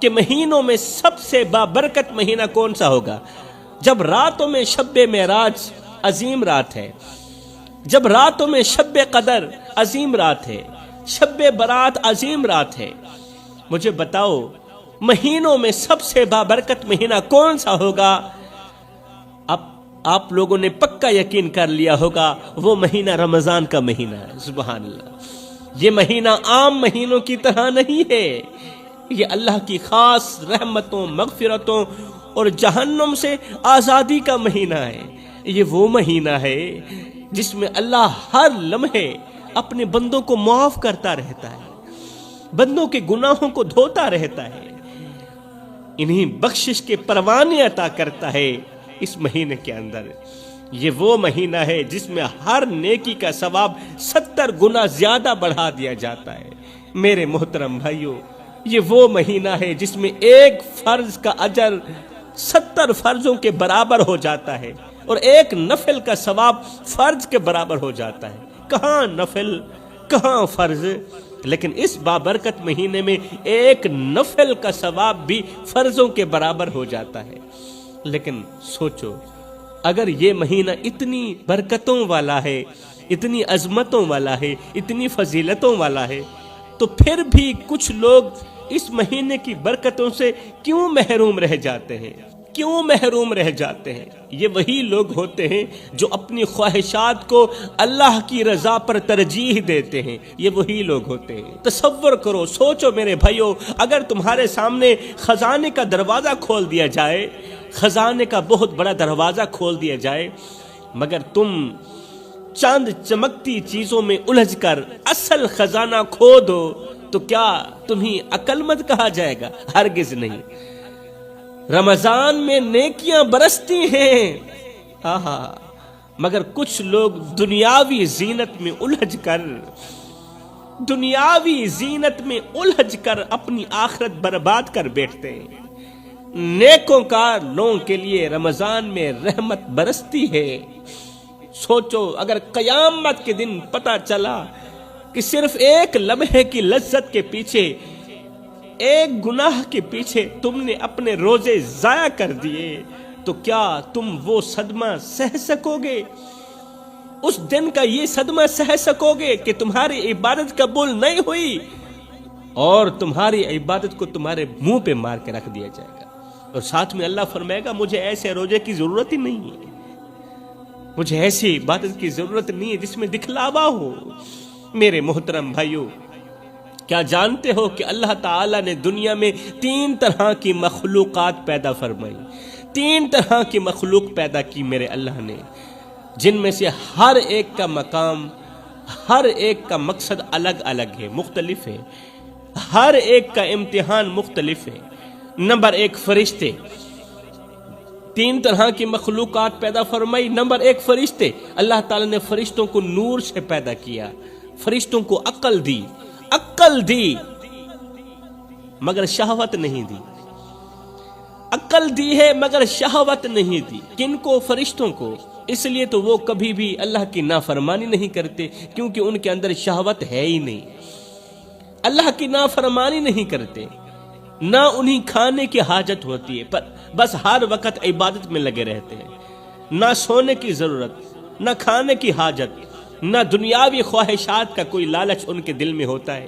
کہ مہینوں میں سب سے بابرکت مہینہ کون سا ہوگا؟ جب راتوں میں شب معراج عظیم رات ہے، جب راتوں میں شب قدر عظیم رات ہے، شب برات عظیم رات ہے، مجھے بتاؤ مہینوں میں سب سے بابرکت مہینہ کون سا ہوگا؟ اب آپ لوگوں نے پکا یقین کر لیا ہوگا وہ مہینہ رمضان کا مہینہ ہے۔ سبحان اللہ، یہ مہینہ عام مہینوں کی طرح نہیں ہے، یہ اللہ کی خاص رحمتوں، مغفرتوں اور جہنم سے آزادی کا مہینہ ہے۔ یہ وہ مہینہ ہے جس میں اللہ ہر لمحے اپنے بندوں کو معاف کرتا رہتا ہے، بندوں کے گناہوں کو دھوتا رہتا ہے، انہیں بخشش کے پروانے عطا کرتا ہے اس مہینے کے اندر۔ یہ وہ مہینہ ہے جس میں ہر نیکی کا ثواب 70 گنا زیادہ بڑھا دیا جاتا ہے۔ میرے محترم بھائیوں، یہ وہ مہینہ ہے جس میں ایک فرض کا اجر 70 فرضوں کے برابر ہو جاتا ہے اور ایک نفل کا ثواب فرض کے برابر ہو جاتا ہے۔ کہاں نفل، کہاں فرض؟ لیکن اس بابرکت مہینے میں ایک نفل کا ثواب بھی فرضوں کے برابر ہو جاتا ہے۔ لیکن سوچو، اگر یہ مہینہ اتنی برکتوں والا ہے، اتنی عظمتوں والا ہے، اتنی فضیلتوں والا ہے، تو پھر بھی کچھ لوگ اس مہینے کی برکتوں سے کیوں محروم رہ جاتے ہیں؟ کیوں محروم رہ جاتے ہیں؟ یہ وہی لوگ ہوتے ہیں جو اپنی خواہشات کو اللہ کی رضا پر ترجیح دیتے ہیں۔ یہ وہی لوگ ہوتے ہیں۔ تصور کرو، سوچو میرے بھائیو، اگر تمہارے سامنے خزانے کا دروازہ کھول دیا جائے، خزانے کا بہت بڑا دروازہ کھول دیا جائے، مگر تم چاند چمکتی چیزوں میں الجھ کر اصل خزانہ کھو دو، تو کیا تمہیں عقل مند کہا جائے گا؟ ہرگز نہیں۔ رمضان میں نیکیاں برستی ہیں، مگر کچھ لوگ دنیاوی زینت میں الجھ کر اپنی آخرت برباد کر بیٹھتے ہیں۔ نیکوں کاروں کے لیے رمضان میں رحمت برستی ہے۔ سوچو، اگر قیامت کے دن پتہ چلا کہ صرف ایک لمحے کی لذت کے پیچھے، ایک گناہ کے پیچھے تم نے اپنے روزے ضائع کر دیے، تو کیا تم وہ صدمہ سہ سکو گے؟ اس دن کا یہ صدمہ سہ سکو گے کہ تمہاری عبادت قبول نہیں ہوئی اور تمہاری عبادت کو تمہارے منہ پہ مار کے رکھ دیا جائے گا، اور ساتھ میں اللہ فرمائے گا مجھے ایسے روزے کی ضرورت ہی نہیں ہے، مجھے ایسی عبادت کی ضرورت نہیں ہے جس میں دکھلاوا ہو۔ میرے محترم بھائیو، کیا جانتے ہو کہ اللہ تعالیٰ نے دنیا میں 3 طرح کی مخلوقات پیدا فرمائی؟ 3 طرح کی مخلوق پیدا کی میرے اللہ نے، جن میں سے ہر ایک کا مقام، ہر ایک کا مقصد الگ الگ ہے، مختلف ہے، ہر ایک کا امتحان مختلف ہے۔ نمبر 1، فرشتے۔ 3 طرح کی مخلوقات پیدا فرمائی۔ نمبر 1، فرشتے۔ اللہ تعالیٰ نے فرشتوں کو نور سے پیدا کیا، فرشتوں کو عقل دی مگر شہوت نہیں دی۔ عقل دی ہے مگر شہوت نہیں دی۔ کن کو؟ فرشتوں کو۔ اس لیے تو وہ کبھی بھی اللہ کی نافرمانی نہیں کرتے، کیونکہ ان کے اندر شہوت ہے ہی نہیں۔ اللہ کی نافرمانی نہیں کرتے، نہ انہیں کھانے کی حاجت ہوتی ہے، پر بس ہر وقت عبادت میں لگے رہتے ہیں۔ نہ سونے کی ضرورت، نہ کھانے کی حاجت، نہ دنیاوی خواہشات کا کوئی لالچ ان کے دل میں ہوتا ہے،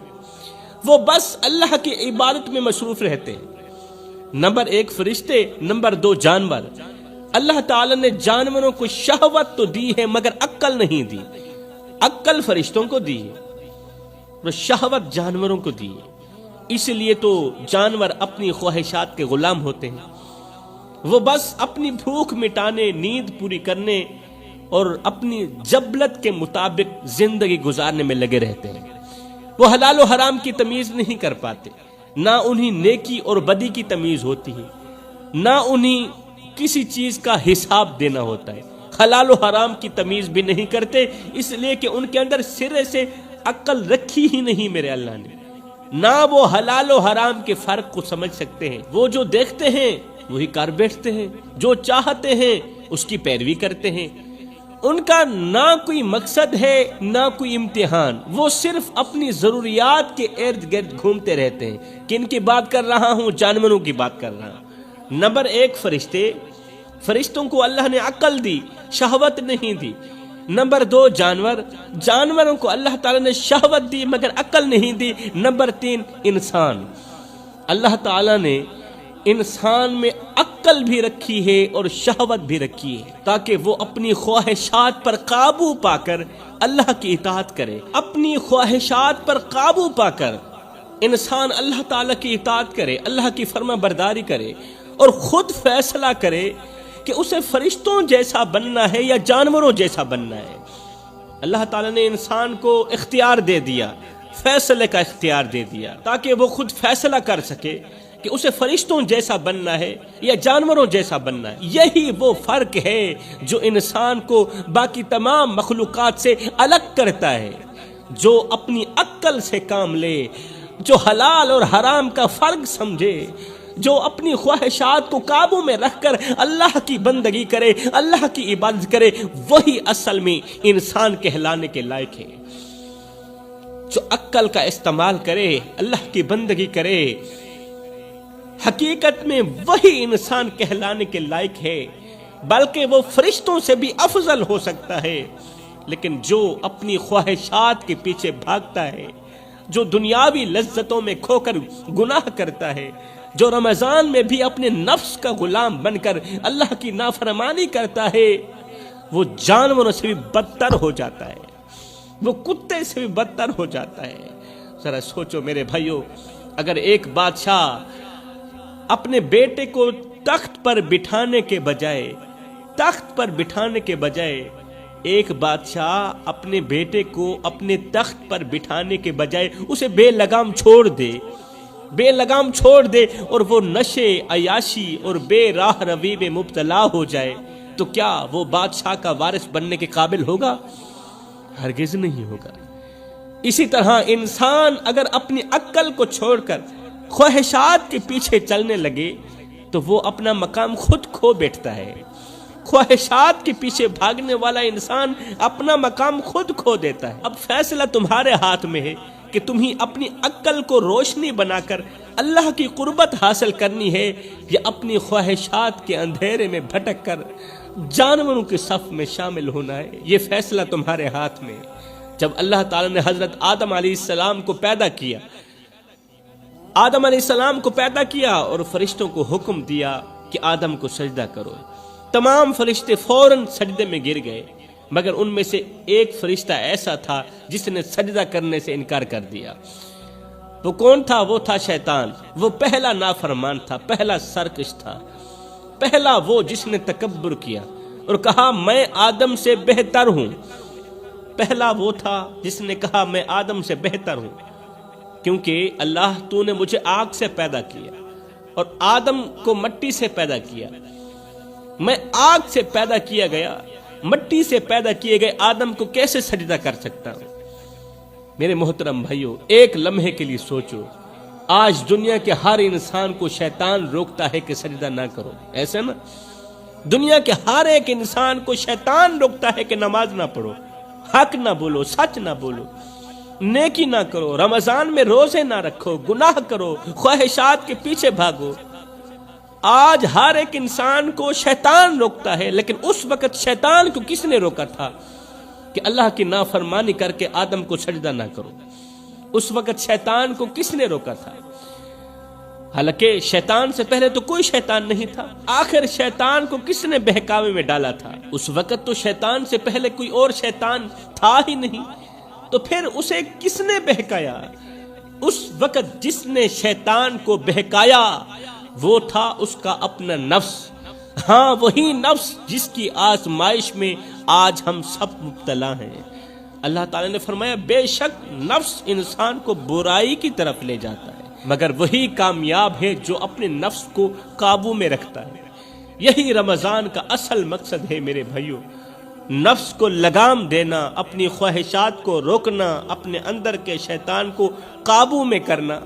وہ بس اللہ کی عبادت میں مصروف رہتے ہیں۔ نمبر 1 فرشتے، نمبر 2 جانور۔ اللہ تعالیٰ نے جانوروں کو شہوت تو دی ہے مگر عقل نہیں دی۔ عقل فرشتوں کو دی ہے اور شہوت جانوروں کو دی ہے۔ اس لیے تو جانور اپنی خواہشات کے غلام ہوتے ہیں، وہ بس اپنی بھوک مٹانے، نیند پوری کرنے اور اپنی جبلت کے مطابق زندگی گزارنے میں لگے رہتے ہیں۔ وہ حلال و حرام کی تمیز نہیں کر پاتے، نہ انہیں نیکی اور بدی کی تمیز ہوتی ہے، نہ انہیں کسی چیز کا حساب دینا ہوتا ہے۔ حلال و حرام کی تمیز بھی نہیں کرتے، اس لیے کہ ان کے اندر سرے سے عقل رکھی ہی نہیں میرے اللہ نے، نہ وہ حلال و حرام کے فرق کو سمجھ سکتے ہیں۔ وہ جو دیکھتے ہیں وہی کر بیٹھتے ہیں، جو چاہتے ہیں اس کی پیروی کرتے ہیں، ان کا نہ کوئی مقصد ہے نہ کوئی امتحان، وہ صرف اپنی ضروریات کے ارد گرد گھومتے رہتے ہیں۔ کن کی بات کر رہا ہوں؟ جانوروں کی بات کر رہا ہوں۔ نمبر ایک فرشتوں کو اللہ نے عقل دی، شہوت نہیں دی۔ نمبر دو جانوروں کو اللہ تعالیٰ نے شہوت دی مگر عقل نہیں دی۔ نمبر تین انسان، اللہ تعالیٰ نے انسان میں عقل بھی رکھی ہے اور شہوت بھی رکھی ہے تاکہ وہ اپنی خواہشات پر قابو پا کر اللہ کی اطاعت کرے۔ اپنی خواہشات پر قابو پا کر انسان اللہ تعالیٰ کی اطاعت کرے، اللہ کی فرما برداری کرے اور خود فیصلہ کرے کہ اسے فرشتوں جیسا بننا ہے یا جانوروں جیسا بننا ہے۔ اللہ تعالیٰ نے انسان کو اختیار دے دیا، فیصلے کا اختیار دے دیا تاکہ وہ خود فیصلہ کر سکے کہ اسے فرشتوں جیسا بننا ہے یا جانوروں جیسا بننا ہے۔ یہی وہ فرق ہے جو انسان کو باقی تمام مخلوقات سے الگ کرتا ہے، جو اپنی عقل سے کام لے، جو حلال اور حرام کا فرق سمجھے، جو اپنی خواہشات کو قابو میں رکھ کر اللہ کی بندگی کرے، اللہ کی عبادت کرے، وہی اصل میں انسان کہلانے کے لائق ہے۔ جو عقل کا استعمال کرے، اللہ کی بندگی کرے، حقیقت میں وہی انسان کہلانے کے لائق ہے، بلکہ وہ فرشتوں سے بھی افضل ہو سکتا ہے۔ لیکن جو اپنی خواہشات کے پیچھے بھاگتا ہے، جو دنیاوی لذتوں میں کھو کر گناہ کرتا ہے، جو رمضان میں بھی اپنے نفس کا غلام بن کر اللہ کی نافرمانی کرتا ہے، وہ جانوروں سے بھی بدتر ہو جاتا ہے، وہ کتے سے بھی بدتر ہو جاتا ہے۔ ذرا سوچو میرے بھائیو، اگر ایک بادشاہ اپنے بیٹے کو تخت پر بٹھانے کے بجائے ایک بادشاہ اپنے بیٹے کو اپنے تخت پر بٹھانے کے بجائے اسے بے لگام چھوڑ دے اور وہ نشے، عیاشی اور بے راہ روی میں مبتلا ہو جائے، تو کیا وہ بادشاہ کا وارث بننے کے قابل ہوگا؟ ہرگز نہیں ہوگا۔ اسی طرح انسان اگر اپنی عقل کو چھوڑ کر خواہشات کے پیچھے چلنے لگے تو وہ اپنا مقام خود کھو بیٹھتا ہے۔ خواہشات کے پیچھے بھاگنے والا انسان اپنا مقام خود کھو دیتا ہے۔ اب فیصلہ تمہارے ہاتھ میں ہے کہ تمہیں اپنی عقل کو روشنی بنا کر اللہ کی قربت حاصل کرنی ہے یا اپنی خواہشات کے اندھیرے میں بھٹک کر جانوروں کے صف میں شامل ہونا ہے۔ یہ فیصلہ تمہارے ہاتھ میں ہے۔ جب اللہ تعالیٰ نے حضرت آدم علیہ السلام کو پیدا کیا اور فرشتوں کو حکم دیا کہ آدم کو سجدہ کرو، تمام فرشتے فوراً سجدے میں گر گئے، مگر ان میں سے ایک فرشتہ ایسا تھا جس نے سجدہ کرنے سے انکار کر دیا۔ وہ کون تھا؟ وہ تھا شیطان۔ وہ پہلا نافرمان تھا، پہلا سرکش تھا، پہلا وہ جس نے تکبر کیا اور کہا میں آدم سے بہتر ہوں۔ پہلا وہ تھا جس نے کہا میں آدم سے بہتر ہوں، کیونکہ اللہ تو نے مجھے آگ سے پیدا کیا اور آدم کو مٹی سے پیدا کیا، میں آگ سے پیدا کیا گیا، مٹی سے پیدا کیے گئے آدم کو کیسے سجدہ کر سکتا ہوں؟ میرے محترم بھائیو، ایک لمحے کے لیے سوچو، آج دنیا کے ہر انسان کو شیطان روکتا ہے کہ سجدہ نہ کرو، ایسا نا؟ دنیا کے ہر ایک انسان کو شیطان روکتا ہے کہ نماز نہ پڑھو، حق نہ بولو، سچ نہ بولو، نیکی نہ کرو، رمضان میں روزے نہ رکھو، گناہ کرو، خواہشات کے پیچھے بھاگو۔ آج ہر ایک انسان کو شیطان روکتا ہے، لیکن اس وقت شیطان کو کس نے روکا تھا کہ اللہ کی نافرمانی کر کے آدم کو سجدہ نہ کرو؟ اس وقت شیطان کو کس نے روکا تھا؟ حالانکہ شیطان سے پہلے تو کوئی شیطان نہیں تھا، آخر شیطان کو کس نے بہکاوے میں ڈالا تھا؟ اس وقت تو شیطان سے پہلے کوئی اور شیطان تھا ہی نہیں، تو پھر اسے کس نے بہکایا؟ اس وقت جس نے شیطان کو بہکایا وہ تھا اس کا اپنا نفس، ہاں وہی نفس جس کی آزمائش میں آج ہم سب مبتلا ہیں۔ اللہ تعالیٰ نے فرمایا بے شک نفس انسان کو برائی کی طرف لے جاتا ہے، مگر وہی کامیاب ہے جو اپنے نفس کو قابو میں رکھتا ہے۔ یہی رمضان کا اصل مقصد ہے میرے بھائیو، نفس کو لگام دینا، اپنی خواہشات کو روکنا، اپنے اندر کے شیطان کو قابو میں کرنا،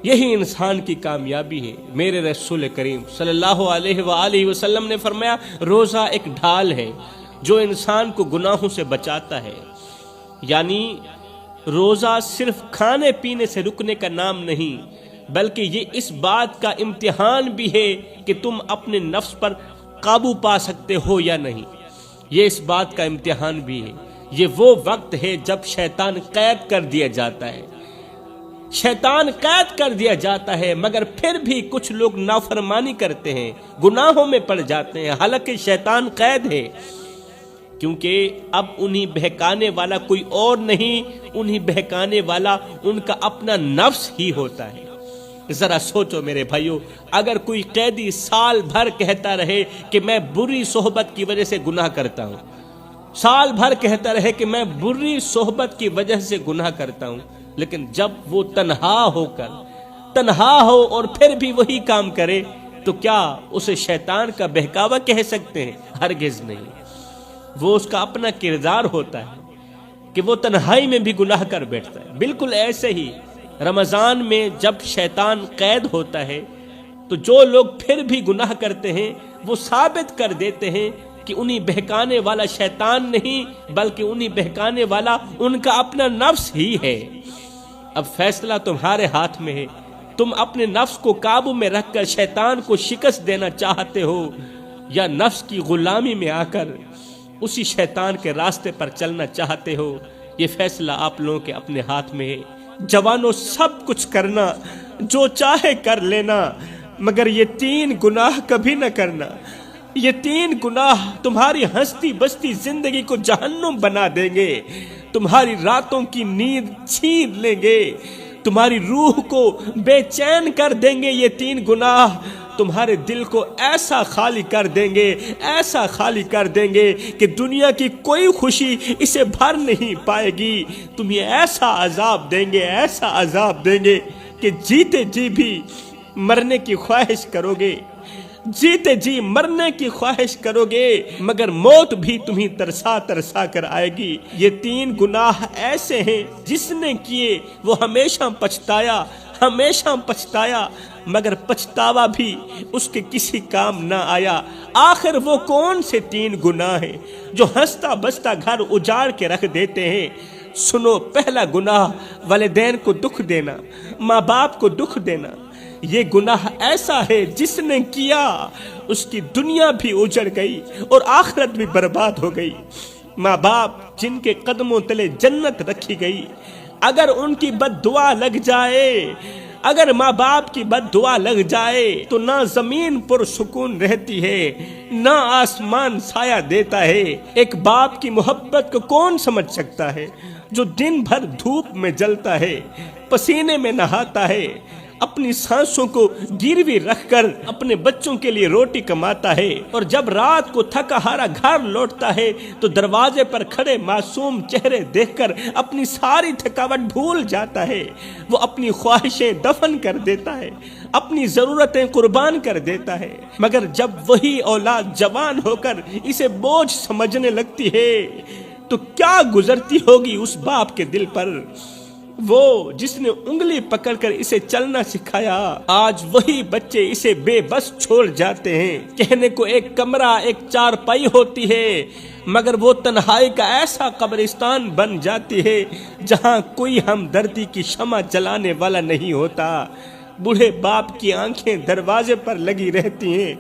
یہی انسان کی کامیابی ہے۔ میرے رسول کریم صلی اللہ علیہ وآلہ وسلم نے فرمایا روزہ ایک ڈھال ہے، جو انسان کو گناہوں سے بچاتا ہے۔ یعنی روزہ صرف کھانے پینے سے رکنے کا نام نہیں، بلکہ یہ اس بات کا امتحان بھی ہے کہ تم اپنے نفس پر قابو پا سکتے ہو یا نہیں۔ یہ اس بات کا امتحان بھی ہے۔ یہ وہ وقت ہے جب شیطان قید کر دیا جاتا ہے، شیطان قید کر دیا جاتا ہے، مگر پھر بھی کچھ لوگ نافرمانی کرتے ہیں، گناہوں میں پڑ جاتے ہیں، حالانکہ شیطان قید ہے، کیونکہ اب انہیں بہکانے والا کوئی اور نہیں، انہیں بہکانے والا ان کا اپنا نفس ہی ہوتا ہے۔ ذرا سوچو میرے بھائیو، اگر کوئی قیدی سال بھر کہتا رہے کہ میں بری صحبت کی وجہ سے گناہ کرتا ہوں، سال بھر کہتا رہے کہ میں بری صحبت کی وجہ سے گناہ کرتا ہوں، لیکن جب وہ تنہا ہو اور پھر بھی وہی کام کرے، تو کیا اسے شیطان کا بہکاوا کہہ سکتے ہیں؟ ہرگز نہیں۔ وہ اس کا اپنا کردار ہوتا ہے کہ وہ تنہائی میں بھی گناہ کر بیٹھتا ہے۔ بالکل ایسے ہی رمضان میں جب شیطان قید ہوتا ہے تو جو لوگ پھر بھی گناہ کرتے ہیں وہ ثابت کر دیتے ہیں کہ انہیں بہکانے والا شیطان نہیں، بلکہ انہیں بہکانے والا ان کا اپنا نفس ہی ہے۔ اب فیصلہ تمہارے ہاتھ میں ہے، تم اپنے نفس کو قابو میں رکھ کر شیطان کو شکست دینا چاہتے ہو، یا نفس کی غلامی میں آ کر اسی شیطان کے راستے پر چلنا چاہتے ہو۔ یہ فیصلہ آپ لوگوں کے اپنے ہاتھ میں ہے۔ جوانوں، سب کچھ کرنا، جو چاہے کر لینا، مگر یہ 3 گناہ کبھی نہ کرنا۔ یہ 3 گناہ تمہاری ہستی بستی زندگی کو جہنم بنا دیں گے، تمہاری راتوں کی نیند چھین لیں گے، تمہاری روح کو بے چین کر دیں گے۔ یہ 3 گناہ تمہارے دل کو ایسا خالی کر دیں گے، ایسا خالی کر دیں گے کہ دنیا کی کوئی خوشی اسے بھر نہیں پائے گی۔ تمہیں ایسا عذاب دیں گے، ایسا عذاب دیں گے کہ جیتے جی بھی مرنے کی خواہش کرو گے، جیتے جی مرنے کی خواہش کرو گے، مگر موت بھی تمہیں ترسا ترسا کر آئے گی۔ یہ 3 گناہ ایسے ہیں جس نے کیے وہ ہمیشہ پچھتایا، مگر پچھتاوا بھی اس کے کسی کام نہ آیا۔ آخر وہ کون سے 3 گناہ ہیں جو ہنستا بستا گھر اجاڑ کے رکھ دیتے ہیں؟ سنو، پہلا گناہ والدین کو دکھ دینا، ماں باپ کو دکھ دینا۔ یہ گناہ ایسا ہے جس نے کیا اس کی دنیا بھی اجڑ گئی اور آخرت بھی برباد ہو گئی۔ ماں باپ جن کے قدموں تلے جنت رکھی گئی، اگر ان کی بد دعا لگ جائے، اگر ماں باپ کی بد دعا لگ جائے تو نہ زمین پر سکون رہتی ہے، نہ آسمان سایہ دیتا ہے۔ ایک باپ کی محبت کو کون سمجھ سکتا ہے جو دن بھر دھوپ میں جلتا ہے، پسینے میں نہاتا ہے، اپنی سانسوں کو گروی رکھ کر اپنے بچوں کے لیے روٹی کماتا ہے، اور جب رات کو تھکا ہارا گھر لوٹتا ہے تو دروازے پر کھڑے معصوم چہرے دیکھ کر اپنی ساری تھکاوٹ بھول جاتا ہے۔ وہ اپنی خواہشیں دفن کر دیتا ہے، اپنی ضرورتیں قربان کر دیتا ہے، مگر جب وہی اولاد جوان ہو کر اسے بوجھ سمجھنے لگتی ہے تو کیا گزرتی ہوگی اس باپ کے دل پر؟ وہ جس نے انگلی پکڑ کر اسے چلنا سکھایا، آج وہی بچے اسے بے بس چھوڑ جاتے ہیں۔ کہنے کو ایک کمرہ، ایک چارپائی ہوتی ہے، مگر وہ تنہائی کا ایسا قبرستان بن جاتی ہے جہاں کوئی ہمدردی کی شمع جلانے والا نہیں ہوتا۔ بوڑھے باپ کی آنکھیں دروازے پر لگی رہتی ہیں،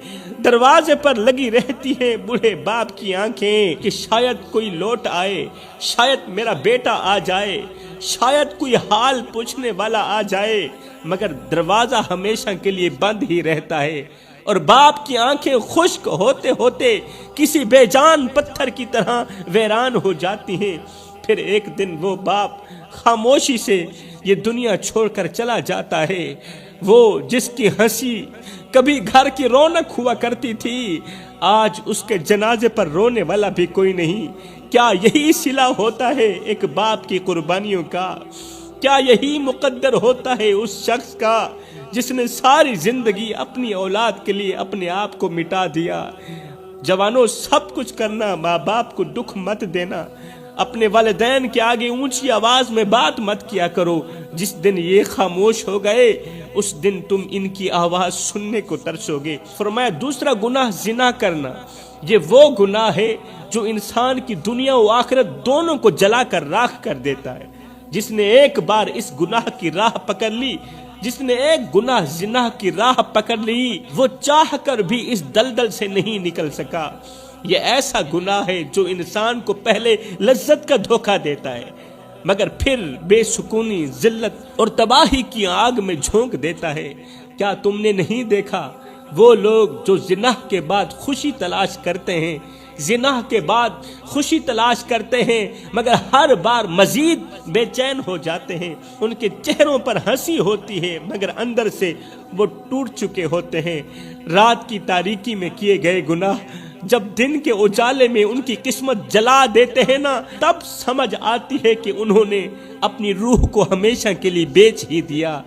دروازے پر لگی رہتی ہیں بوڑھے باپ کی آنکھیں کہ شاید کوئی لوٹ آئے، شاید میرا بیٹا آ جائے، شاید کوئی حال پوچھنے والا آ جائے، مگر دروازہ ہمیشہ کے لیے بند ہی رہتا ہے، اور باپ کی آنکھیں خشک ہوتے ہوتے کسی بے جان پتھر کی طرح ویران ہو جاتی ہیں۔ پھر ایک دن وہ باپ خاموشی سے یہ دنیا چھوڑ کر چلا جاتا ہے۔ وہ جس کی ہنسی کبھی گھر کی رونق ہوا کرتی تھی، آج اس کے جنازے پر رونے والا بھی کوئی نہیں۔ کیا یہی صلہ ہوتا ہے ایک باپ کی قربانیوں کا؟ کیا یہی مقدر ہوتا ہے اس شخص کا جس نے ساری زندگی اپنی اولاد کے لیے اپنے آپ کو مٹا دیا؟ جوانوں، سب کچھ کرنا، ماں باپ کو دکھ مت دینا، اپنے والدین کے آگے اونچی آواز میں بات مت کیا کرو۔ جس دن یہ خاموش ہو گئے اس دن تم ان کی آواز سننے کو ترسو گے۔ فرمایا دوسرا گناہ زنا کرنا۔ یہ وہ گناہ ہے جو انسان کی دنیا و آخرت دونوں کو جلا کر راکھ کر دیتا ہے۔ جس نے ایک بار اس گناہ کی راہ پکڑ لی، جس نے ایک گناہ زنا کی راہ پکڑ لی، وہ چاہ کر بھی اس دلدل سے نہیں نکل سکا۔ یہ ایسا گناہ ہے جو انسان کو پہلے لذت کا دھوکہ دیتا ہے، مگر پھر بے سکونی، ذلت اور تباہی کی آگ میں جھونک دیتا ہے۔ کیا تم نے نہیں دیکھا وہ لوگ جو زنا کے بعد خوشی تلاش کرتے ہیں، زنا کے بعد خوشی تلاش کرتے ہیں، مگر ہر بار مزید بے چین ہو جاتے ہیں۔ ان کے چہروں پر ہنسی ہوتی ہے، مگر اندر سے وہ ٹوٹ چکے ہوتے ہیں۔ رات کی تاریکی میں کیے گئے گناہ جب دن کے اجالے میں ان کی قسمت جلا دیتے ہیں نا، تب سمجھ آتی ہے کہ انہوں نے اپنی روح کو ہمیشہ کے لیے بیچ ہی دیا۔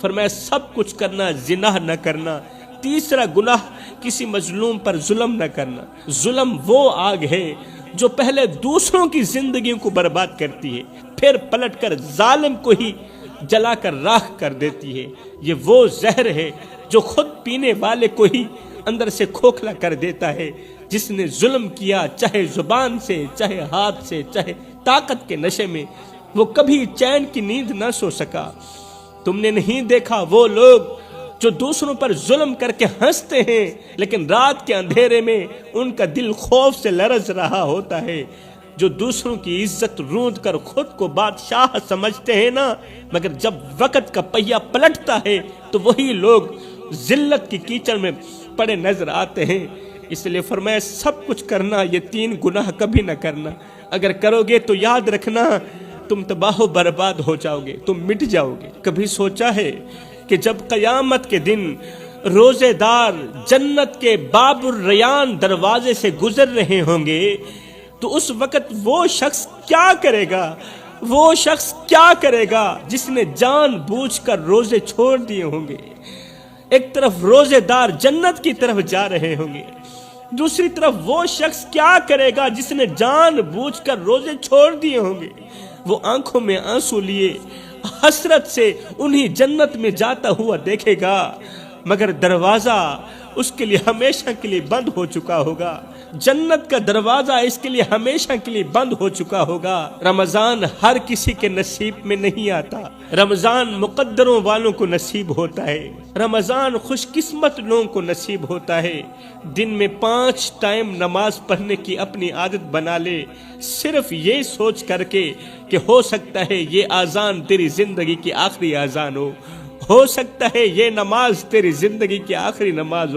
فرمایا سب کچھ کرنا، زنا نہ کرنا۔ تیسرا گناہ کسی مظلوم پر ظلم نہ کرنا۔ ظلم وہ آگ ہے جو پہلے دوسروں کی زندگیوں کو برباد کرتی ہے، پھر پلٹ کر ظالم کو ہی جلا کر راکھ کر دیتی ہے۔ یہ وہ زہر ہے جو خود پینے والے کو ہی اندر سے کھوکھلا کر دیتا ہے۔ جس نے ظلم کیا، چاہے زبان سے، چاہے ہاتھ سے، چاہے طاقت کے نشے میں، وہ کبھی چین کی نیند نہ سو سکا۔ تم نے نہیں دیکھا وہ لوگ جو دوسروں پر ظلم کر کے ہنستے ہیں، لیکن رات کے اندھیرے میں ان کا دل خوف سے لرز رہا ہوتا ہے، جو دوسروں کی عزت روند کر خود کو بادشاہ سمجھتے ہیں نا، مگر جب وقت کا پہیہ پلٹتا ہے تو وہی لوگ ذلت کی کیچڑ میں پڑے نظر آتے ہیں۔ اس لیے فرمایا سب کچھ کرنا، یہ تین گناہ کبھی نہ کرنا۔ اگر کرو گے تو یاد رکھنا تم تباہ و برباد ہو جاؤ گے، تم مٹ جاؤ گے۔ کبھی سوچا ہے کہ جب قیامت کے دن روزے دار جنت کے باب الریان دروازے سے گزر رہے ہوں گے تو اس وقت وہ شخص کیا کرے گا؟ وہ شخص کیا کرے گا جس نے جان بوجھ کر روزے چھوڑ دیے ہوں گے؟ ایک طرف روزے دار جنت کی طرف جا رہے ہوں گے، دوسری طرف وہ شخص کیا کرے گا جس نے جان بوجھ کر روزے چھوڑ دیے ہوں گے؟ وہ آنکھوں میں آنسو لیے حسرت سے انہی جنت میں جاتا ہوا دیکھے گا، مگر دروازہ اس کے لیے ہمیشہ کے لیے بند ہو چکا ہوگا۔ جنت کا دروازہ اس کے لیے ہمیشہ کے لیے بند ہو چکا ہوگا۔ رمضان ہر کسی کے نصیب میں نہیں آتا، رمضان مقدروں والوں کو نصیب ہوتا ہے، رمضان خوش قسمت لوگوں کو نصیب ہوتا ہے۔ دن میں 5 ٹائم نماز پڑھنے کی اپنی عادت بنا لے، صرف یہ سوچ کر کے کہ ہو سکتا ہے یہ اذان تیری زندگی کی آخری اذان ہو سکتا ہے یہ نماز تیری زندگی کی آخری نماز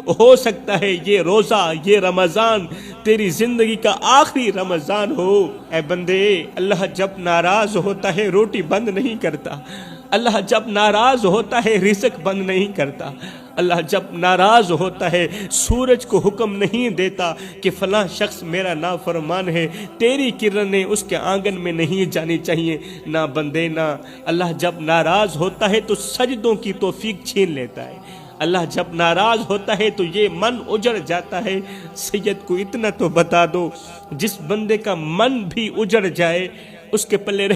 ہو سکتا ہے یہ روزہ، یہ رمضان تیری زندگی کا آخری رمضان ہو۔ اے بندے، اللہ جب ناراض ہوتا ہے روٹی بند نہیں کرتا، اللہ جب ناراض ہوتا ہے رزق بند نہیں کرتا، اللہ جب ناراض ہوتا ہے سورج کو حکم نہیں دیتا کہ فلاں شخص میرا نافرمان ہے، تیری کرنیں اس کے آنگن میں نہیں جانی چاہیے۔ نہ بندے نہ، اللہ جب ناراض ہوتا ہے تو سجدوں کی توفیق چھین لیتا ہے، اللہ جب ناراض ہوتا ہے تو یہ من اجڑ جاتا ہے۔ سید کو اتنا تو بتا دو، جس بندے کا من بھی اجڑ جائے اس کے پلے